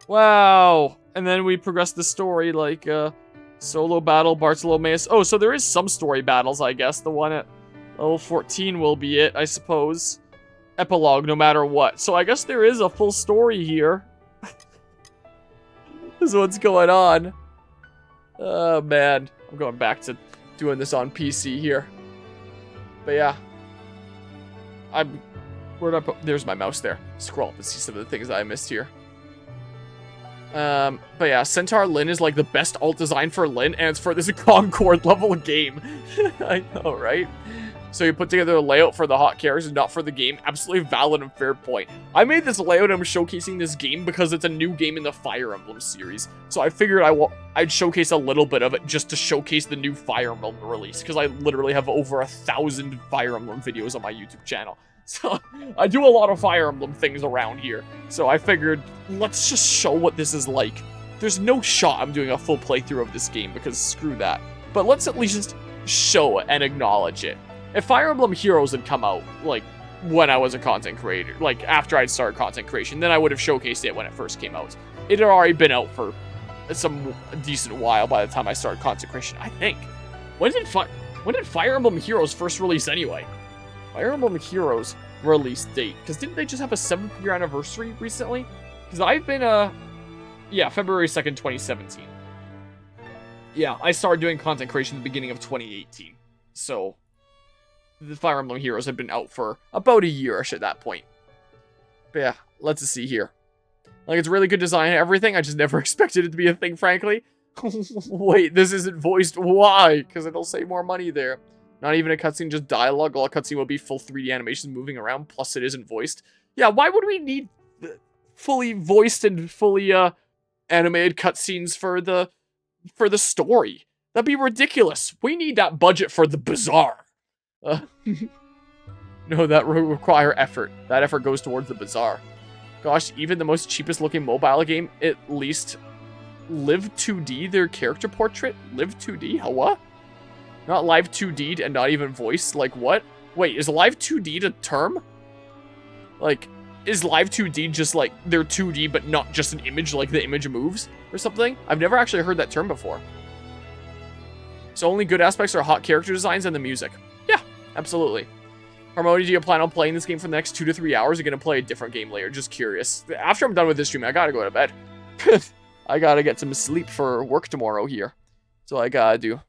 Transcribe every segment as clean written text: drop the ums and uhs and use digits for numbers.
Wow. And then we progress the story like solo battle, Bartolomeus. Oh, so there is some story battles, I guess. The one at level 14 will be it, I suppose. Epilogue, no matter what. So I guess there is a full story here. This is what's going on. Oh, man. I'm going back to doing this on PC here. But yeah. Where did I put... There's my mouse there. Scroll up and see some of the things that I missed here. But yeah, Centaur Lin is like the best alt design for Lin, and it's for this Concord level game. I know, right? So you put together a layout for the hot characters and not for the game. Absolutely valid and fair point. I made this layout and I'm showcasing this game because it's a new game in the Fire Emblem series. So I figured I'd showcase a little bit of it just to showcase the new Fire Emblem release. Because I literally have over 1,000 Fire Emblem videos on my YouTube channel. So I do a lot of Fire Emblem things around here. So I figured, let's just show what this is like. There's no shot I'm doing a full playthrough of this game because screw that. But let's at least just show it and acknowledge it. If Fire Emblem Heroes had come out, like, when I was a content creator, like, after I'd started content creation, then I would have showcased it when it first came out. It had already been out for some decent while by the time I started content creation, I think. When did Fire Emblem Heroes first release anyway? Fire Emblem Heroes release date. Because didn't they just have a 7th year anniversary recently? Because I've been, yeah, February 2nd, 2017. Yeah, I started doing content creation at the beginning of 2018. So... the Fire Emblem Heroes had been out for about a year-ish at that point. But yeah, let's see here. Like, it's really good design and everything. I just never expected it to be a thing, frankly. Wait, this isn't voiced. Why? Because it'll save more money there. Not even a cutscene, just dialogue. All a cutscene will be full 3D animations moving around, plus it isn't voiced. Yeah, why would we need fully voiced and fully animated cutscenes for the story? That'd be ridiculous. We need that budget for the bazaar. No, that will require effort. That effort goes towards the bazaar. Gosh, even the most cheapest looking mobile game, at least Live 2D their character portrait? Live 2D? How what? Not live 2D'd and not even voiced? Like what? Wait, is live 2D'd a term? Like, is live 2D just like they're 2D but not just an image, like the image moves or something? I've never actually heard that term before. So only good aspects are hot character designs and the music. Yeah, absolutely. Harmony, do you plan on playing this game for the next 2 to 3 hours? Or are you going to play a different game later? Just curious. After I'm done with this stream, I gotta go to bed. I gotta get some sleep for work tomorrow here. That's all I gotta do.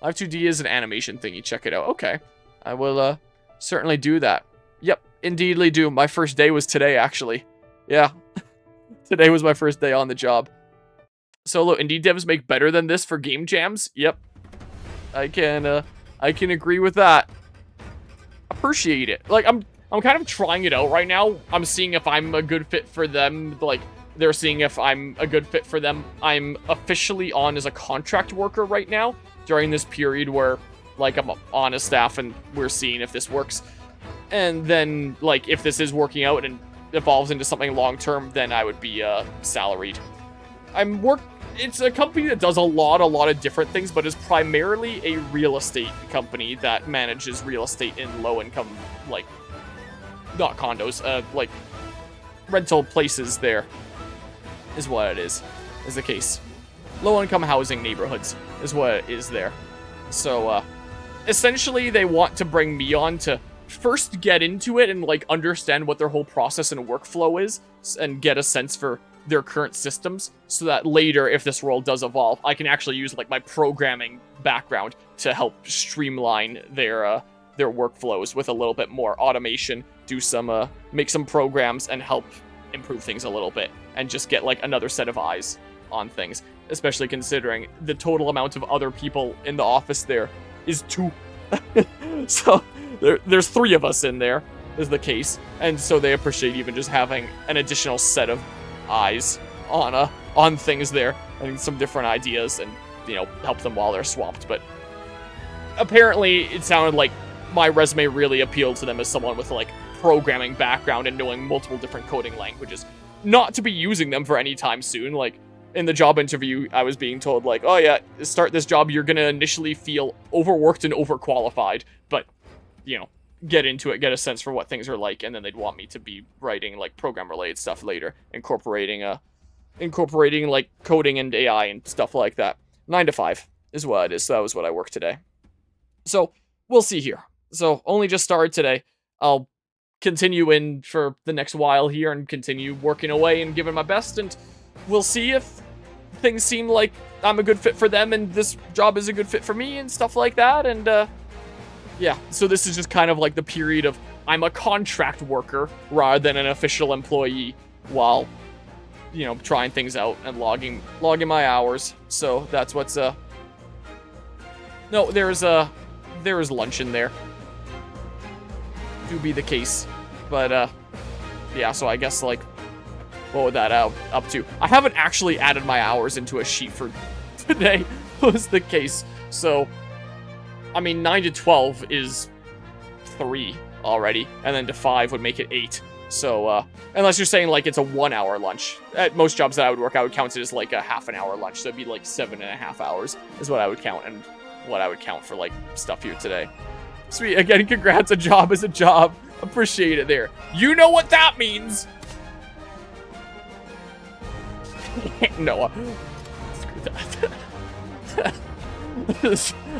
Live 2D is an animation thingy. Check it out. Okay. I will certainly do that. Yep, indeedly do. My first day was today, actually. Yeah. Today was my first day on the job. Solo indie devs make better than this for game jams? Yep. I can agree with that. Appreciate it. Like, I'm kind of trying it out right now. I'm seeing if I'm a good fit for them. Like, they're seeing if I'm a good fit for them. I'm officially on as a contract worker right now during this period where, like, I'm on a staff and we're seeing if this works. And then, like, if this is working out and evolves into something long-term, then I would be salaried. It's a company that does a lot of different things, but is primarily a real estate company that manages real estate in low-income, like, not condos, like, rental places there, is what it is the case. Low-income housing neighborhoods is what it is there. So, essentially, they want to bring me on to first get into it and, like, understand what their whole process and workflow is, and get a sense for their current systems, so that later, if this world does evolve, I can actually use, like, my programming background to help streamline their workflows with a little bit more automation, do some, make some programs and help improve things a little bit, and just get, like, another set of eyes on things, especially considering the total amount of other people in the office there is 2. So, there's 3 of us in there, is the case, and so they appreciate even just having an additional set of eyes on things there, and some different ideas, and, you know, help them while they're swamped. But apparently it sounded like my resume really appealed to them as someone with, like, programming background and knowing multiple different coding languages. Not to be using them for any time soon. Like, in the job interview, I was being told, like, oh yeah, start this job, you're gonna initially feel overworked and overqualified, but, you know, get into it, get a sense for what things are like, and then they'd want me to be writing like program-related stuff later, incorporating like coding and AI and stuff like that. 9 to 5 is what it is. So that was what I worked today. So we'll see here. So only just started today. I'll continue in for the next while here and continue working away and giving my best, and we'll see if things seem like I'm a good fit for them and this job is a good fit for me and stuff like that. And yeah, so this is just kind of like the period of I'm a contract worker rather than an official employee while, you know, trying things out and logging my hours. So that's what's no, there is lunch in there. Do be the case. But yeah, so I guess like what would that up to? I haven't actually added my hours into a sheet for today, was the case. So I mean 9 to 12 is 3 already, and then to 5 would make it 8. So, unless you're saying, like, it's a 1-hour lunch. At most jobs that I would work, I would count it as, like, a half an hour lunch. So it'd be, like, 7.5 hours is what I would count, and what I would count for, like, stuff here today. Sweet. Again, congrats. A job is a job. Appreciate it there. You know what that means. Noah. Screw that.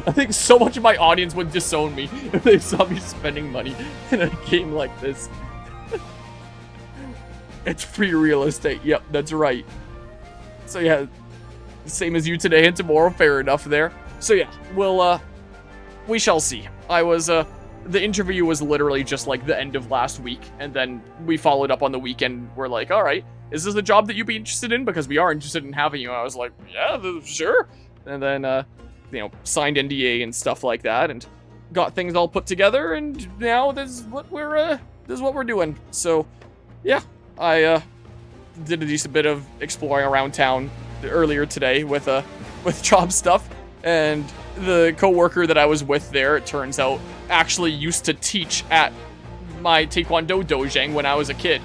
I think so much of my audience would disown me if they saw me spending money in a game like this. It's free real estate. Yep, that's right. So yeah, same as you today and tomorrow. Fair enough there. So yeah, we shall see. The interview was literally just like the end of last week, and then we followed up on the weekend. We're like, all right, is this a job that you'd be interested in? Because we are interested in having you. I was like, yeah, sure. And then, you know, signed NDA and stuff like that, and got things all put together, and now this is what we're doing. So yeah, I did a decent bit of exploring around town earlier today with job stuff, and the coworker that I was with there, it turns out, actually used to teach at my Taekwondo dojang when I was a kid.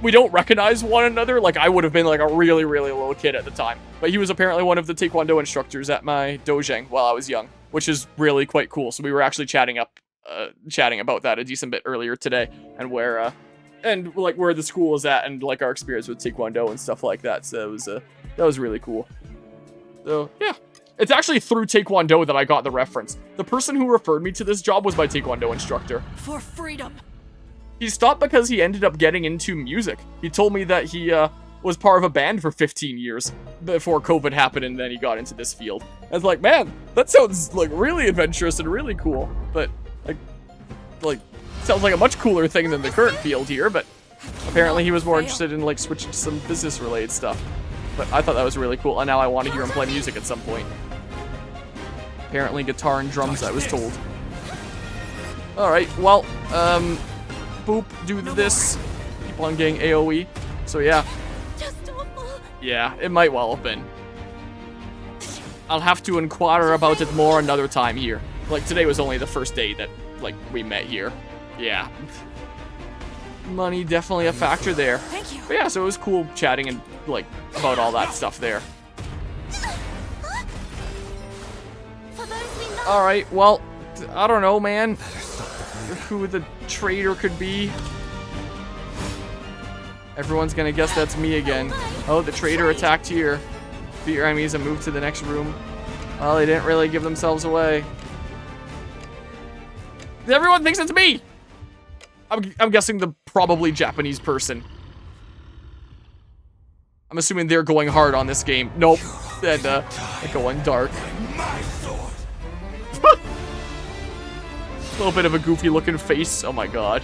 We don't recognize one another. Like, I would have been like a really, really little kid at the time. But he was apparently one of the Taekwondo instructors at my dojang while I was young, which is really quite cool. So we were actually chatting about that a decent bit earlier today, and where the school is at, and like our experience with Taekwondo and stuff like that. So that was really cool. So yeah, it's actually through Taekwondo that I got the reference. The person who referred me to this job was my Taekwondo instructor. For freedom. He stopped because he ended up getting into music. He told me that he was part of a band for 15 years before COVID happened, and then he got into this field. I was like, man, that sounds like really adventurous and really cool. But like sounds like a much cooler thing than the current field here. But apparently he was more interested in like switching to some business related stuff. But I thought that was really cool, and now I want to hear him play music at some point. Apparently guitar and drums, I was told. All right, well, boop, do this. Keep on getting AoE. So yeah. Just awful. Yeah, it might well have been. I'll have to inquire about it more another time here. Like, today was only the first day that, like, we met here. Yeah. Money definitely a factor there. Thank you. But yeah, so it was cool chatting and, like, about all that stuff there. Alright, well, I don't know, man. Who the traitor could be. Everyone's gonna guess that's me again. Oh, the traitor attacked here. Beat your enemies and move to the next room. Well, they didn't really give themselves away. Everyone thinks it's me! I'm guessing the probably Japanese person. I'm assuming they're going hard on this game. Nope. And, going dark. A little bit of a goofy looking face. Oh my god.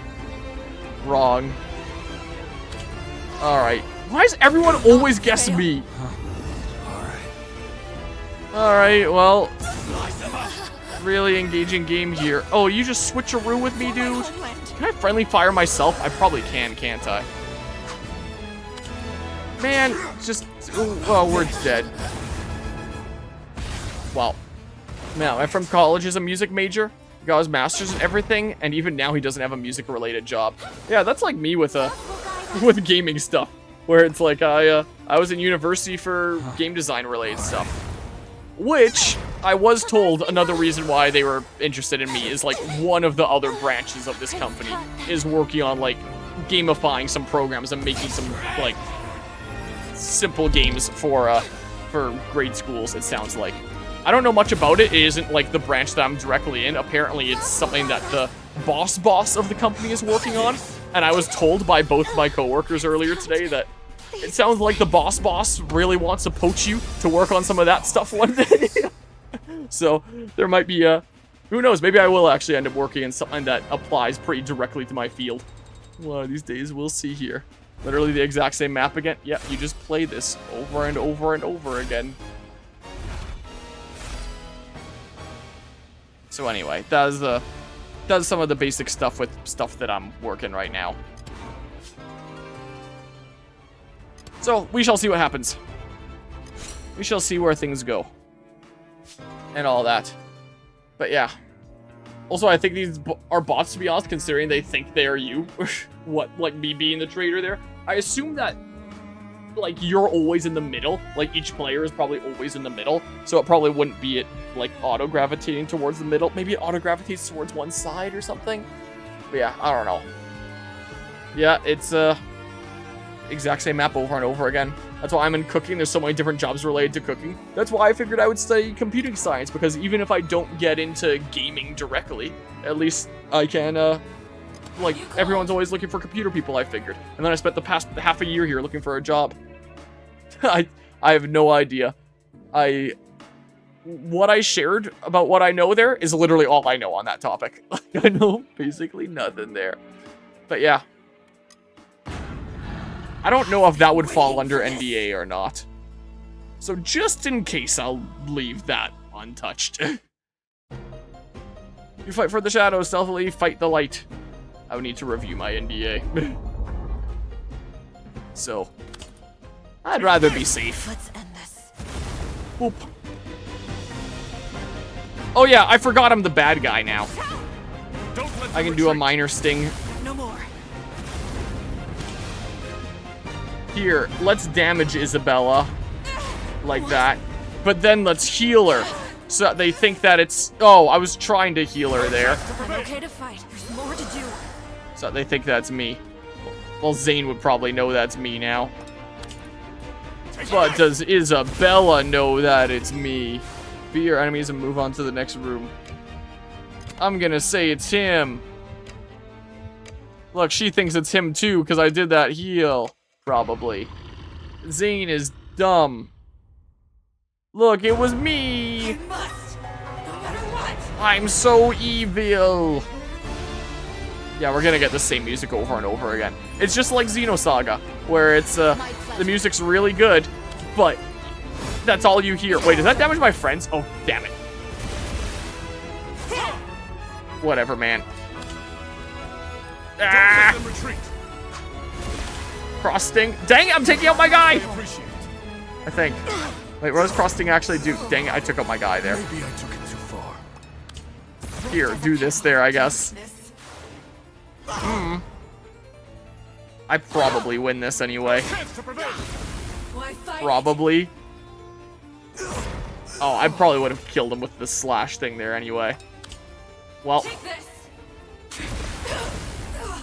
Wrong. Alright. Why does everyone always guess me? Alright, well. Really engaging game here. Oh, you just switcheroo with me, dude? Can I friendly fire myself? I probably can, can't I? Man, just... Well, we're dead. Wow. Now, I'm from college as a music major. Got his master's and everything, and even now he doesn't have a music-related job. Yeah, that's like me with with gaming stuff, where it's like I was in university for game design-related stuff, which I was told another reason why they were interested in me is, like, one of the other branches of this company is working on, like, gamifying some programs and making some, like, simple games for grade schools, it sounds like. I don't know much about it. It isn't, like, the branch that I'm directly in. Apparently, it's something that the boss of the company is working on. And I was told by both my coworkers earlier today that it sounds like the boss really wants to poach you to work on some of that stuff one day. So, there might be who knows, maybe I will actually end up working in something that applies pretty directly to my field. One of these days, we'll see here. Literally the exact same map again. Yep, you just play this over and over and over again. So anyway, that does some of the basic stuff with stuff that I'm working right now. So, we shall see what happens. We shall see where things go. And all that. But yeah. Also, I think these are bots, to be honest, considering they think they are you. What, like me being the traitor there? I assume that, like, you're always in the middle. Like, each player is probably always in the middle. So it probably wouldn't be it, like, auto-gravitating towards the middle. Maybe it auto-gravitates towards one side or something. But yeah, I don't know. Yeah, it's, exact same map over and over again. That's why I'm in cooking. There's so many different jobs related to cooking. That's why I figured I would study computing science, because even if I don't get into gaming directly, at least I can, like, everyone's always looking for computer people, I figured. And then I spent the past half a year here looking for a job. I have no idea. What I shared about what I know there is literally all I know on that topic. I know basically nothing there. But yeah. I don't know if that would fall under NDA or not. So just in case, I'll leave that untouched. You fight for the shadows, stealthily fight the light. I would need to review my NDA. So, I'd rather be safe. Let's end this. Oop. Oh yeah, I forgot I'm the bad guy now. I can do a minor sting. No more. Here, let's damage Isabella. Like that. But then let's heal her. So that they think that it's... Oh, I was trying to heal her there. I'm okay to fight. There's more to do. So that they think that's me. Well, Zane would probably know that's me now. But does Isabella know that it's me? Beat your enemies and move on to the next room. I'm gonna say it's him. Look, she thinks it's him too, because I did that heal. Probably. Zane is dumb. Look, it was me! I must! No matter what! I'm so evil! Yeah, we're gonna get the same music over and over again. It's just like Xenosaga, where it's, the music's really good, but that's all you hear. Wait, does that damage my friends? Oh, damn it. Whatever, man. Ah! Cross-sting. Dang it, I'm taking out my guy! I think. Wait, what does cross-sting actually do? Dang it, I took out my guy there. Maybe I took it too far. Here, do this there, I guess. I probably win this anyway. Why fight? Probably. Oh, I probably would have killed him with the slash thing there anyway. Well. Take this.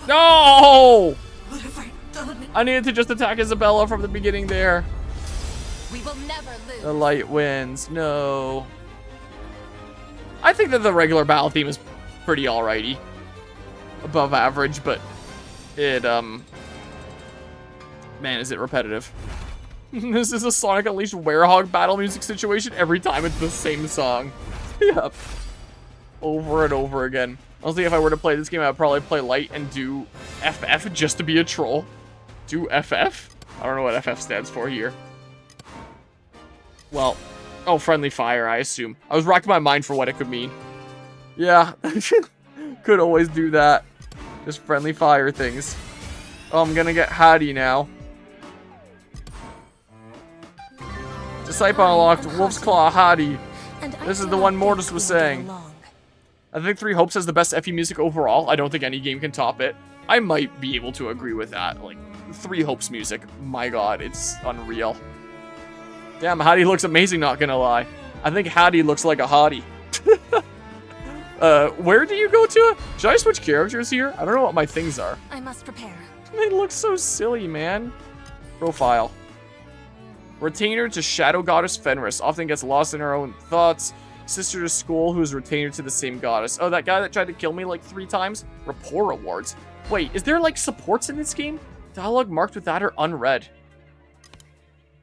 No! What have I done? I needed to just attack Isabella from the beginning there. We will never lose. The light wins. No. I think that the regular battle theme is pretty alrighty. Above average, but it, man, is it repetitive. This is a Sonic Unleashed Werehog battle music situation. Every time it's the same song. Yep. Over and over again. Honestly, if I were to play this game, I'd probably play light and do FF just to be a troll. Do FF? I don't know what FF stands for here. Well, oh, friendly fire, I assume. I was racking my mind for what it could mean. Yeah, could always do that. Just friendly fire things. Oh, I'm gonna get Hattie now. Disciple unlocked, Wolf's Claw Hattie. This is the one Mortis was saying. I think Three Hopes has the best FE music overall. I don't think any game can top it. I might be able to agree with that. Like, Three Hopes music, my god, it's unreal. Damn, Hattie looks amazing, not gonna lie. I think Hattie looks like a hottie. Where do you go to? Should I switch characters here? I don't know what my things are. I must prepare. They look so silly, man. Profile. Retainer to Shadow Goddess Fenris. Often gets lost in her own thoughts. Sister to Skull, who is retainer to the same goddess. Oh, that guy that tried to kill me like 3 times? Rapport rewards. Wait, is there like supports in this game? Dialogue marked with that or unread? I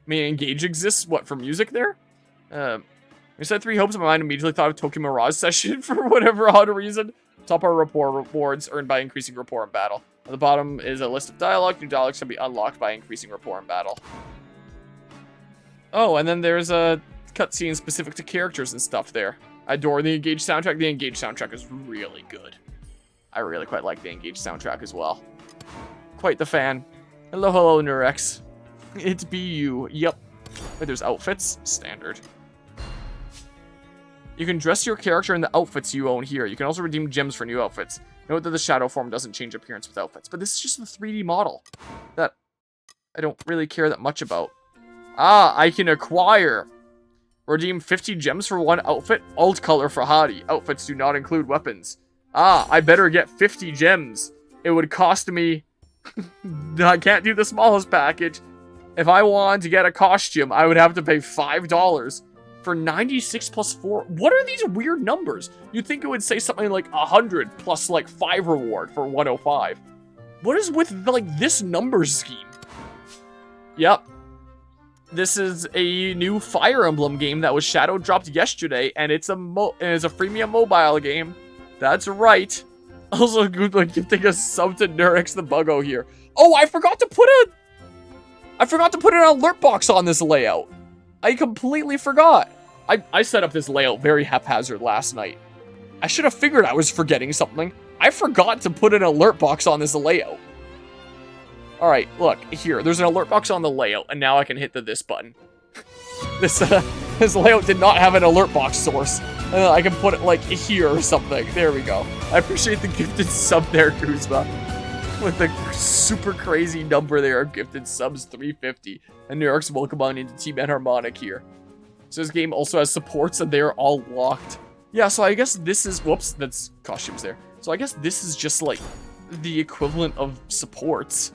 mean, Engage exists, what, for music there? We said 3 hopes in my mind, immediately thought of Tokyo Mirage Session for whatever odd reason. Top are rapport rewards earned by increasing rapport in battle. At the bottom is a list of dialogue. New dialogues can be unlocked by increasing rapport in battle. Oh, and then there's a cutscene specific to characters and stuff there. I adore the Engage soundtrack. The Engage soundtrack is really good. I really quite like the Engage soundtrack as well. Quite the fan. Hello, hello, Nurex. It's be you. Yep. Wait, there's outfits? Standard. You can dress your character in the outfits you own here. You can also redeem gems for new outfits. Note that the shadow form doesn't change appearance with outfits. But this is just the 3D model that I don't really care that much about. Ah, I can acquire. Redeem 50 gems for 1 outfit. Alt color for Hottie. Outfits do not include weapons. Ah, I better get 50 gems. It would cost me... I can't do the smallest package. If I wanted to get a costume, I would have to pay $5 for 96 plus 4. What are these weird numbers? You'd think it would say something like 100 plus like 5 reward for 105. What is with like this number scheme? Yep. This is a new Fire Emblem game that was shadow dropped yesterday, and it's a freemium mobile game. That's right. Also, good like gifting a sub to Nurex the Buggo here. Oh, I forgot to put an alert box on this layout. I completely forgot. I set up this layout very haphazard last night. I should have figured I was forgetting something. I forgot to put an alert box on this layout. Alright, look, here. There's an alert box on the layout, and now I can hit the this button. This layout did not have an alert box source. I can put it, like, here or something. There we go. I appreciate the gifted sub there, Kuzma. With the super crazy number there of gifted subs, 350. And New York's welcome on into Team Enharmonic here. So this game also has supports, and they're all locked. Yeah, so I guess this is... Whoops, that's costumes there. So I guess this is just, like, the equivalent of supports.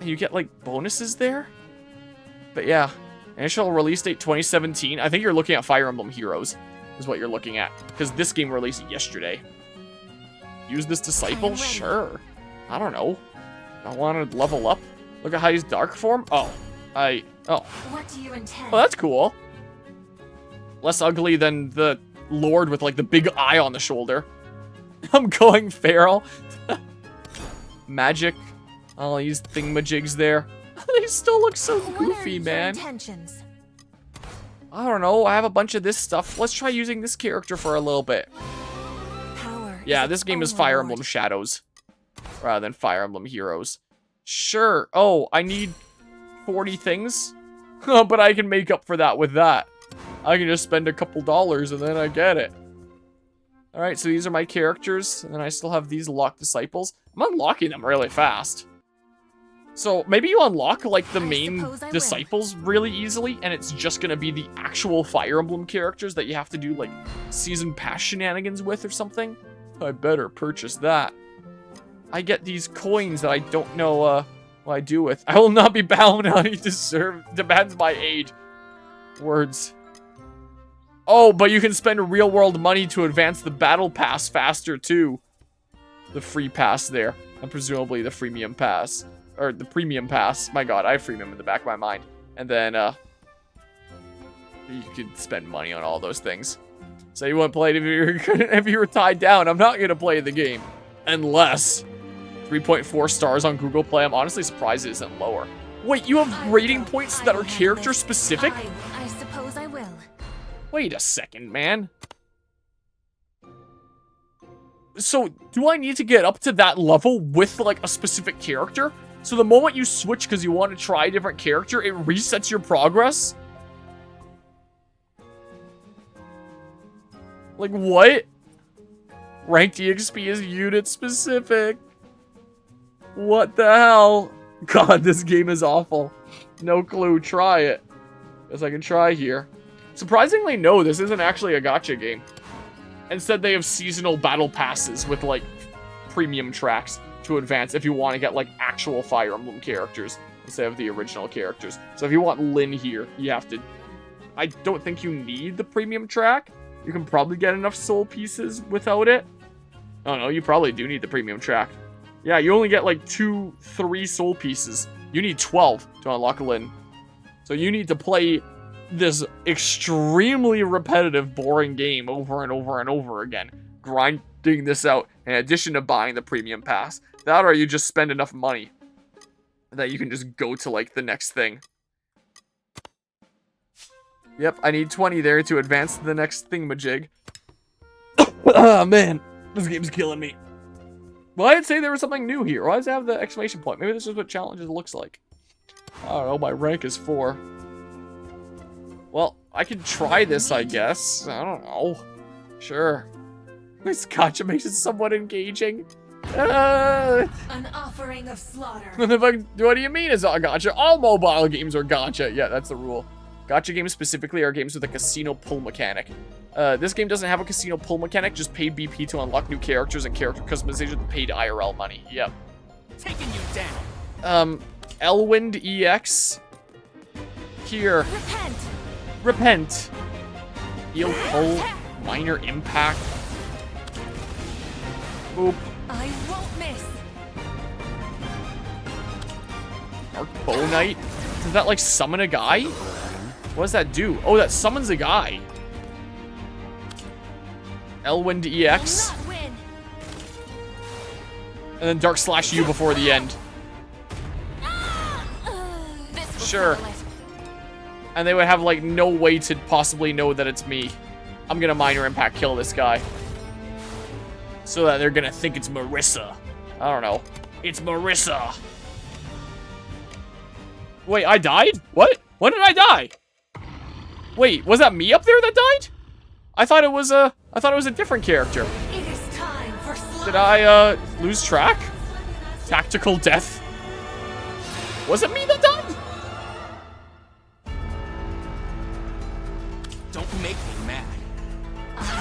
And you get, like, bonuses there? But yeah. Initial release date 2017. I think you're looking at Fire Emblem Heroes. Is what you're looking at. Because this game released yesterday. Use this disciple? Sure. I don't know. I want to level up. Look at Heidi's dark form. Oh. Oh. What do you intend? Oh, that's cool. Less ugly than the Lord with, like, the big eye on the shoulder. I'm going feral. Magic. All these thingamajigs there. They still look so goofy, man. I don't know. I have a bunch of this stuff. Let's try using this character for a little bit. Yeah, this game is Fire Emblem Shadows rather than Fire Emblem Heroes. Sure. Oh, I need 40 things? But I can make up for that with that. I can just spend a couple dollars and then I get it. Alright, so these are my characters. And then I still have these locked disciples. I'm unlocking them really fast. So maybe you unlock like the main disciples really easily, and it's just gonna be the actual Fire Emblem characters that you have to do like season pass shenanigans with or something. I better purchase that. I get these coins that I don't know what I do with. I will not be bound on any demands my age. Words. Oh, but you can spend real world money to advance the battle pass faster too. The free pass there, and presumably the freemium pass. Or the premium pass. My god, I have freemium in the back of my mind. And then, you could spend money on all those things. So you wouldn't play it if you were tied down. I'm not gonna play the game. Unless 3.4 stars on Google Play. I'm honestly surprised it isn't lower. Wait, you have rating points that are character specific? I suppose I will. Wait a second, man. So, do I need to get up to that level with, like, a specific character? So the moment you switch because you want to try a different character, it resets your progress? Like, what? Ranked EXP is unit specific. What the hell? God, this game is awful. No clue. Try it. Guess I can try here. Surprisingly, no, this isn't actually a gacha game. Instead, they have seasonal battle passes with, like, premium tracks to advance if you want to get, like, actual Fire Emblem characters instead of the original characters. So if you want Lyn here, you have to... I don't think you need the premium track. You can probably get enough soul pieces without it. Oh, no, you probably do need the premium track. Yeah, you only get, like, 2-3 soul pieces. You need 12 to unlock Lyn. So you need to play this extremely repetitive, boring game over and over and over again, grinding this out in addition to buying the premium pass. That or you just spend enough money that you can just go to, like, the next thing. Yep, I need 20 there to advance to the next thingamajig. Oh, man. This game's killing me. Well, I'd say there was something new here. Why does it have the exclamation point? Maybe this is what challenges looks like. I don't know, my rank is 4. Well, I could try this, I guess. I don't know. Sure. This gacha makes it somewhat engaging. An offering of slaughter. What do you mean it's not gacha? All mobile games are gacha. Yeah, that's the rule. Gacha games specifically are games with a casino pull mechanic. This game doesn't have a casino pull mechanic, just paid BP to unlock new characters and character customization with paid IRL money. Yep. Taking you down. Elwind EX. Here. Repent. Repent. Heal pull. Minor impact. Boop. I won't miss. Dark Bow Knight. Does that, like, summon a guy? What does that do? Oh, that summons a guy. Elwind EX. Will not win. And then Dark Slash U before the end. This will Sure. settle it. And they would have, like, no way to possibly know that it's me. I'm gonna minor impact kill this guy. So that they're gonna think it's Marissa. I don't know. It's Marissa. Wait, I died? What? When did I die? Wait, was that me up there that died? I thought it was a different character. It is time for slaughter. Did I lose track? Tactical death. Was it me that died? Don't make me mad.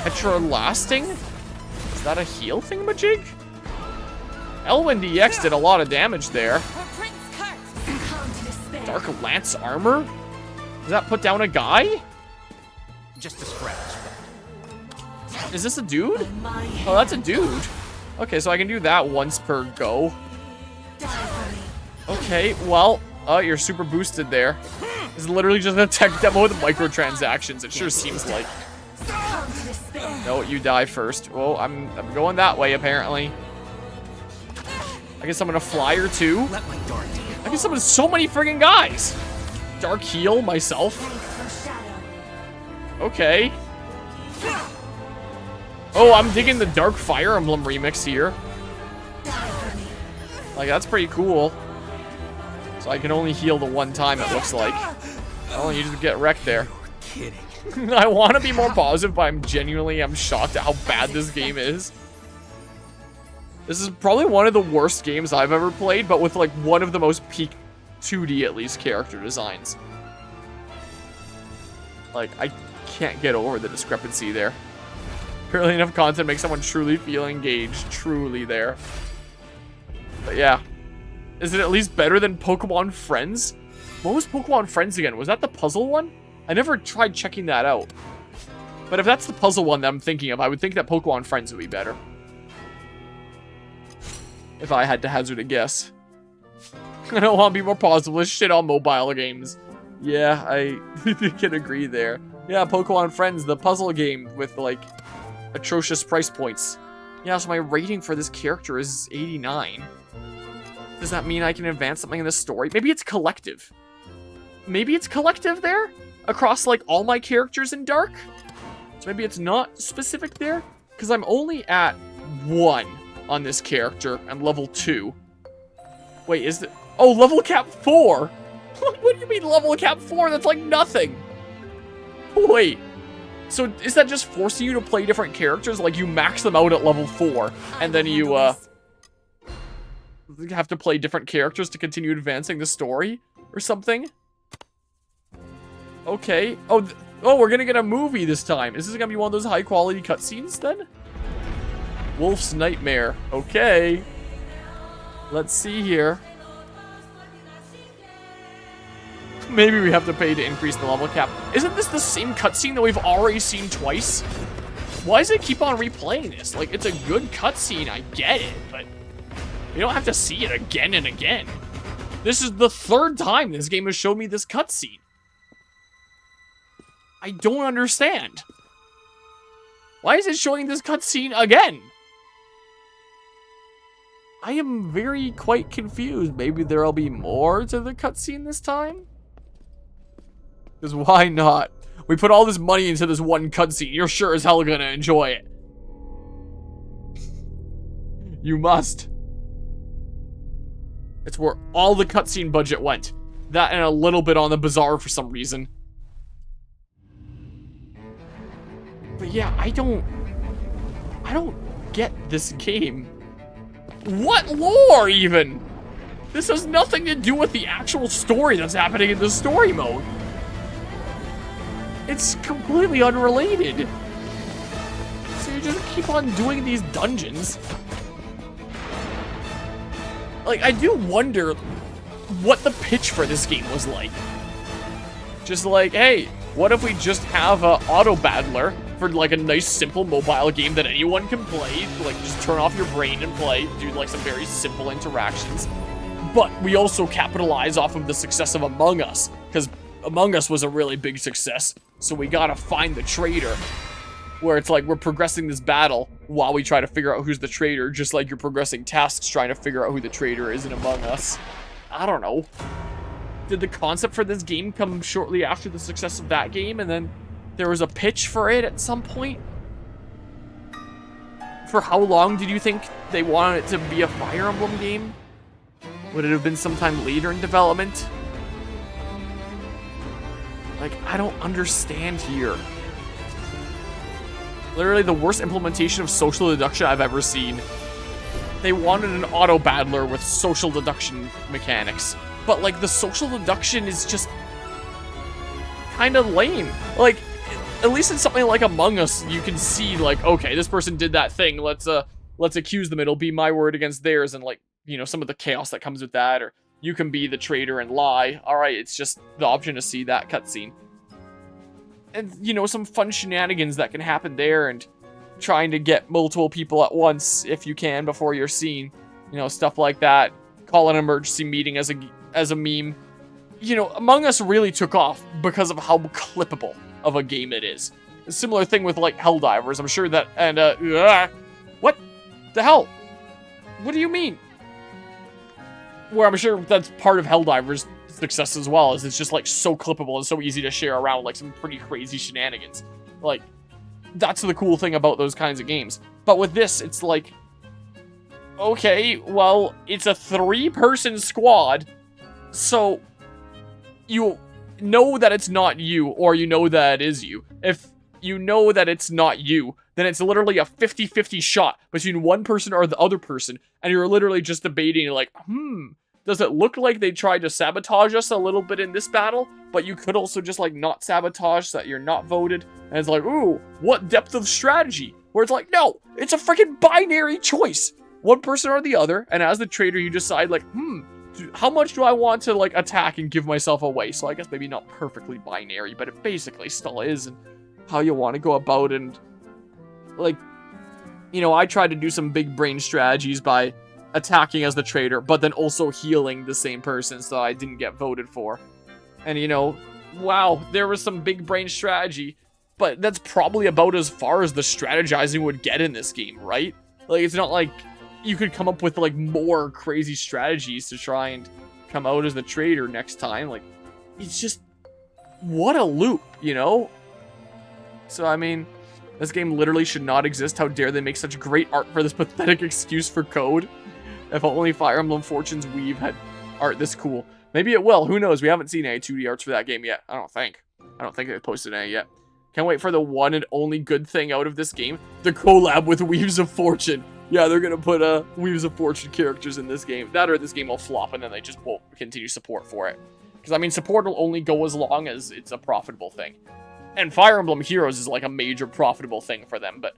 Petrolasting? Is that a heal thingamajig? Elwind EX did a lot of damage there. For Prince Kurt. Come to despair. Dark Lance armor? Does that put down a guy? Just a scratch. Is this a dude? My Oh, that's a dude. Okay, so I can do that once per go. die for me. Okay, well, you're super boosted there. This is literally just a tech demo with microtransactions. It sure seems like. Come to despair. No, you die first. Well, I'm going that way, apparently. I guess I'm gonna flyer too. Let my dart deal. I guess I'm in so many friggin' guys. Dark heal myself. Thanks for shadow. Okay. Oh, I'm digging the Dark Fire Emblem remix here. Die for me. Like, that's pretty cool. So I can only heal the one time, it looks like. Oh, you just get wrecked there. Kidding. I want to be more positive, but I'm shocked at how bad this game is. This is probably one of the worst games I've ever played, but with, like, one of the most peak 2D, at least, character designs. Like, I can't get over the discrepancy there. Barely enough content makes someone truly feel engaged. Truly there. But yeah. Is it at least better than Pokemon Friends? What was Pokemon Friends again? Was that the puzzle one? I never tried checking that out. But if that's the puzzle one that I'm thinking of, I would think that Pokemon Friends would be better. If I had to hazard a guess. I don't want to be more positive. Let's shit on mobile games. Yeah, I can agree there. Yeah, Pokemon Friends, the puzzle game with, like, atrocious price points. Yeah, so my rating for this character is 89. Does that mean I can advance something in the story? Maybe it's collective. Maybe it's collective there? Across, like, all my characters in Dark? So maybe it's not specific there? Because I'm only at 1 on this character and level 2. Wait, is it... Oh, level cap 4! What do you mean level cap 4? That's like nothing! Wait. So is that just forcing you to play different characters? Like you max them out at level 4, and then you, have to play different characters to continue advancing the story? Or something? Okay. Oh, Oh, we're gonna get a movie this time. Is this gonna be one of those high quality cutscenes then? Wolf's Nightmare. Okay. Let's see here. Maybe we have to pay to increase the level cap. Isn't this the same cutscene that we've already seen twice? Why does it keep on replaying this? Like, it's a good cutscene, I get it, but you don't have to see it again and again. This is the third time this game has showed me this cutscene. I don't understand. Why is it showing this cutscene again? I am very quite confused. Maybe there'll be more to the cutscene this time? Because why not? We put all this money into this one cutscene. You're sure as hell gonna enjoy it. You must. It's where all the cutscene budget went. That and a little bit on the bazaar for some reason. But yeah, I don't get this game. What lore, even? This has nothing to do with the actual story that's happening in the story mode. It's completely unrelated. So you just keep on doing these dungeons. Like, I do wonder what the pitch for this game was like. Just like, hey, what if we just have a auto battler for like a nice simple mobile game that anyone can play, like just turn off your brain and play, do like some very simple interactions. But we also capitalize off of the success of Among Us, because Among Us was a really big success, so we gotta find the traitor. Where it's like we're progressing this battle while we try to figure out who's the traitor, just like you're progressing tasks trying to figure out who the traitor is in Among Us. I don't know. Did the concept for this game come shortly after the success of that game, and then there was a pitch for it at some point? For how long did you think they wanted it to be a Fire Emblem game? Would it have been sometime later in development? Like, I don't understand here. Literally the worst implementation of social deduction I've ever seen. They wanted an auto battler with social deduction mechanics. But, like, the social deduction is just kind of lame. Like, at least in something like Among Us, you can see, like, okay, this person did that thing. Let's accuse them. It'll be my word against theirs, and, like, you know, some of the chaos that comes with that. Or you can be the traitor and lie. All right, it's just the option to see that cutscene. And, you know, some fun shenanigans that can happen there, and trying to get multiple people at once if you can before you're seen. You know, stuff like that. Call an emergency meeting as a meme. You know, Among Us really took off because of how clippable of a game it is. A similar thing with, like, Helldivers. I'm sure that, and, what the hell? What do you mean? Where I'm sure that's part of Helldivers' success as well, is it's just, like, so clippable and so easy to share around, like, some pretty crazy shenanigans. Like, that's the cool thing about those kinds of games. But with this, it's like, okay, well, it's a 3-person squad, so you know that it's not you, or you know that it is you. If you know that it's not you, then it's literally a 50-50 shot between one person or the other person, and you're literally just debating, like, does it look like they tried to sabotage us a little bit in this battle, but you could also just, like, not sabotage so that you're not voted, and it's like, ooh, what depth of strategy? Where it's like, no, it's a freaking binary choice. One person or the other, and as the traitor, you decide, like, how much do I want to, like, attack and give myself away? So I guess maybe not perfectly binary, but it basically still is, and how you want to go about, and, like, you know, I tried to do some big brain strategies by attacking as the traitor, but then also healing the same person so I didn't get voted for. And, you know, wow, there was some big brain strategy, but that's probably about as far as the strategizing would get in this game, right? Like, it's not like you could come up with, like, more crazy strategies to try and come out as the traitor next time. Like, it's just, what a loop, you know? So, I mean, this game literally should not exist. How dare they make such great art for this pathetic excuse for code? If only Fire Emblem Fortune's Weave had art this cool. Maybe it will. Who knows? We haven't seen any 2D arts for that game yet. I don't think they've posted any yet. Can't wait for the one and only good thing out of this game. The collab with Weaves of Fortune. Yeah, they're going to put Weaves of Fortune characters in this game. That or this game will flop and then they just won't continue support for it. Because, I mean, support will only go as long as it's a profitable thing. And Fire Emblem Heroes is like a major profitable thing for them, but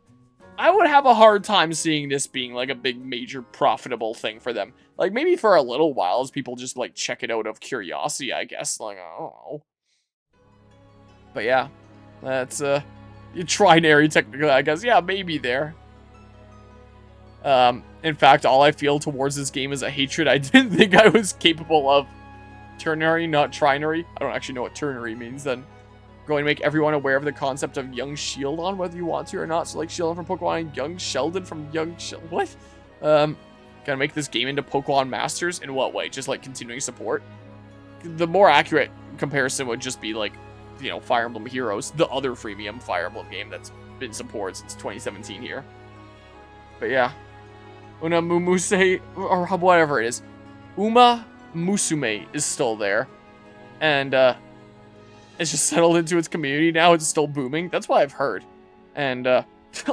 I would have a hard time seeing this being like a big major profitable thing for them. Like maybe for a little while as people just like check it out of curiosity, I guess. Like, I don't know. But yeah, that's trinary technically, I guess. Yeah, maybe there. In fact, all I feel towards this game is a hatred I didn't think I was capable of. Ternary, not trinary. I don't actually know what ternary means then. Going to make everyone aware of the concept of Young Shieldon, whether you want to or not. So like Shieldon from Pokemon and Young Sheldon from Young what? Gonna make this game into Pokemon Masters? In what way? Just like continuing support? The more accurate comparison would just be like, you know, Fire Emblem Heroes, the other freemium Fire Emblem game that's been supported since 2017 here. But yeah. Una Mumuse, or whatever it is. Uma Musume is still there. And, it's just settled into its community now. It's still booming. That's what I've heard. And,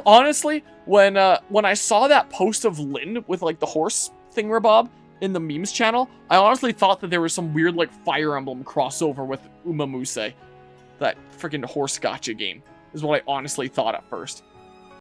honestly, when I saw that post of Lynn with, like, the horse thingamabob in the memes channel, I honestly thought that there was some weird, like, Fire Emblem crossover with Uma Muse. That freaking horse gacha game is what I honestly thought at first.